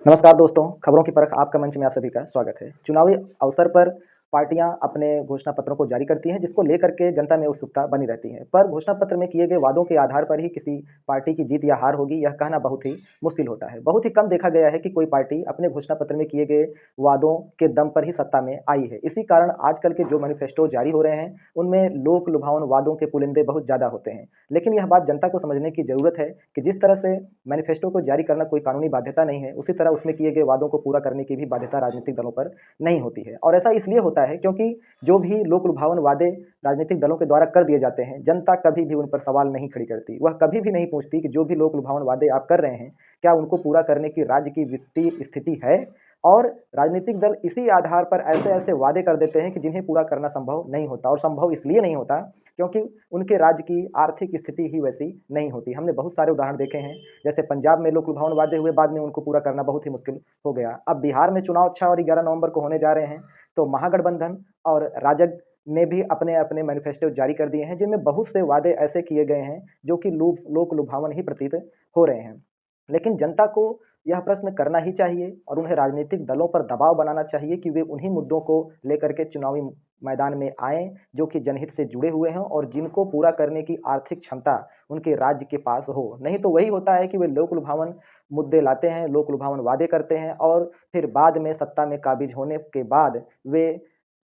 नमस्कार दोस्तों, खबरों की परख आपका मंच में आप सभी का स्वागत है। चुनावी अवसर पर पार्टियां अपने घोषणा पत्रों को जारी करती हैं, जिसको लेकर के जनता में उत्सुकता बनी रहती है। पर घोषणा पत्र में किए गए वादों के आधार पर ही किसी पार्टी की जीत या हार होगी, यह कहना बहुत ही मुश्किल होता है। बहुत ही कम देखा गया है कि कोई पार्टी अपने घोषणा पत्र में किए गए वादों के दम पर ही सत्ता में आई है। इसी कारण आजकल के जो मैनिफेस्टो जारी हो रहे हैं, उनमें लोक लुभावन वादों के पुलिंदे बहुत ज़्यादा होते हैं। लेकिन यह बात जनता को समझने की ज़रूरत है कि जिस तरह से मैनिफेस्टो को जारी करना कोई कानूनी बाध्यता नहीं है, उसी तरह उसमें किए गए वादों को पूरा करने की भी बाध्यता राजनीतिक दलों पर नहीं होती है। और ऐसा इसलिए होता है क्योंकि जो भी लोक लुभावन वादे राजनीतिक दलों के द्वारा कर दिए जाते हैं, जनता कभी भी उन पर सवाल नहीं खड़ी करती। वह कभी भी नहीं पूछती कि जो भी लोक लुभावन वादे आप कर रहे हैं, क्या उनको पूरा करने की राज्य की वित्तीय स्थिति है? और राजनीतिक दल इसी आधार पर ऐसे-ऐसे वादे कर देते हैं कि जिन्हें पूरा करना संभव नहीं होता, और संभव इसलिए नहीं होता क्योंकि उनके राज्य की आर्थिक स्थिति ही वैसी नहीं होती। हमने बहुत सारे उदाहरण देखे हैं, जैसे पंजाब में लोक लुभावन वादे हुए, बाद में उनको पूरा करना बहुत ही मुश्किल हो गया। अब बिहार में चुनाव 6 और 11 नवंबर को होने जा रहे हैं, तो महागठबंधन और राजग ने भी अपने-अपने मैनिफेस्टो जारी कर दिए हैं, जिनमें बहुत से वादे ऐसे किए गए हैं, जो कि लोक लुभावन ही प्रतीत हो रहे हैं। लेकिन जनता को यह प्रश्न करना ही चाहिए और उन्हें राजनीतिक दलों पर दबाव बनाना चाहिए कि वे उन्हीं मुद्दों को लेकर के चुनावी मैदान में आएँ, जो कि जनहित से जुड़े हुए हों और जिनको पूरा करने की आर्थिक क्षमता उनके राज्य के पास हो। नहीं तो वही होता है कि वे लोक लुभावन मुद्दे लाते हैं, लोक लुभावन वादे करते हैं और फिर बाद में सत्ता में काबिज़ होने के बाद वे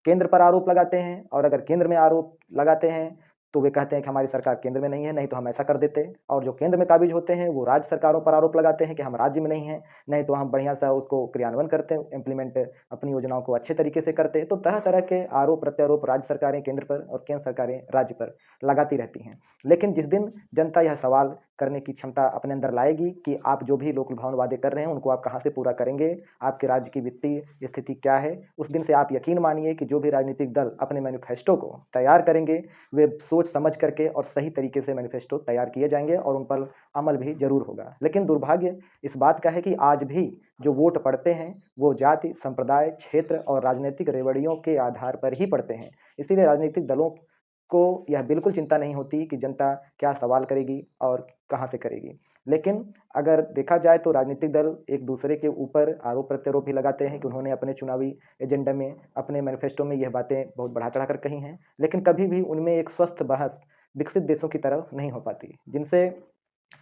केंद्र पर आरोप लगाते हैं, और अगर केंद्र में आरोप लगाते हैं, तो वे कहते हैं कि हमारी सरकार केंद्र में नहीं है, नहीं तो हम ऐसा कर देते। और जो केंद्र में काबिज़ होते हैं, वो राज्य सरकारों पर आरोप लगाते हैं कि हम राज्य में नहीं हैं, नहीं तो हम बढ़िया-सा उसको क्रियान्वयन करते, इम्प्लीमेंट अपनी योजनाओं को अच्छे तरीके से करते। तो तरह-तरह के आरोप-प्रत्यारोप राज्य सरकारें केंद्र पर और केंद्र सरकारें राज्य पर लगाती रहती हैं। लेकिन जिस दिन जनता यह सवाल करने की क्षमता अपने अंदर लाएगी कि आप जो भी लोक लुभावन वादे कर रहे हैं, उनको आप कहाँ से पूरा करेंगे, आपके राज्य की वित्तीय स्थिति क्या है, उस दिन से आप यकीन मानिए कि जो भी राजनीतिक दल अपने मैनिफेस्टो को तैयार करेंगे, वे सोच समझ करके और सही तरीके से मैनिफेस्टो तैयार किए जाएँगे और उन पर अमल भी ज़रूर होगा। लेकिन दुर्भाग्य इस बात का है कि आज भी जो वोट पड़ते हैं, वो जाति, संप्रदाय, क्षेत्र और राजनीतिक रेवड़ियों के आधार पर ही पड़ते हैं। इसीलिए राजनीतिक दलों को यह बिल्कुल चिंता नहीं होती कि जनता क्या सवाल करेगी और कहाँ से करेगी। लेकिन अगर देखा जाए तो राजनीतिक दल एक-दूसरे के ऊपर आरोप-प्रत्यारोप भी लगाते हैं कि उन्होंने अपने चुनावी एजेंडा में, अपने मैनिफेस्टो में यह बातें बहुत बढ़ा-चढ़ा कर कही हैं। लेकिन कभी भी उनमें एक स्वस्थ बहस विकसित देशों की तरह नहीं हो पाती, जिनसे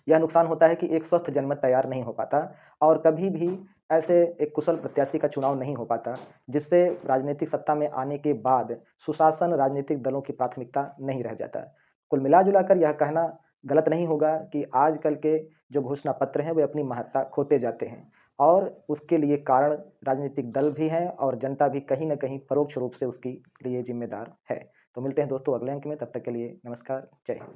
यह नुकसान होता है कि एक स्वस्थ जनमत तैयार नहीं हो पाता और कभी भी ऐसे एक कुशल प्रत्याशी का चुनाव नहीं हो पाता, जिससे राजनीतिक सत्ता में आने के बाद सुशासन राजनीतिक दलों की प्राथमिकता नहीं रह जाता। कुल मिला-जुला कर यह कहना गलत नहीं होगा कि आजकल के जो घोषणा पत्र हैं, वे अपनी महत्ता खोते जाते हैं और उसके लिए कारण राजनीतिक दल भी हैं और जनता भी कहीं न कहीं परोक्ष रूप से उसके लिए ज़िम्मेदार है। तो मिलते हैं दोस्तों अगले अंक में, तब तक के लिए नमस्कार, जय हिंद।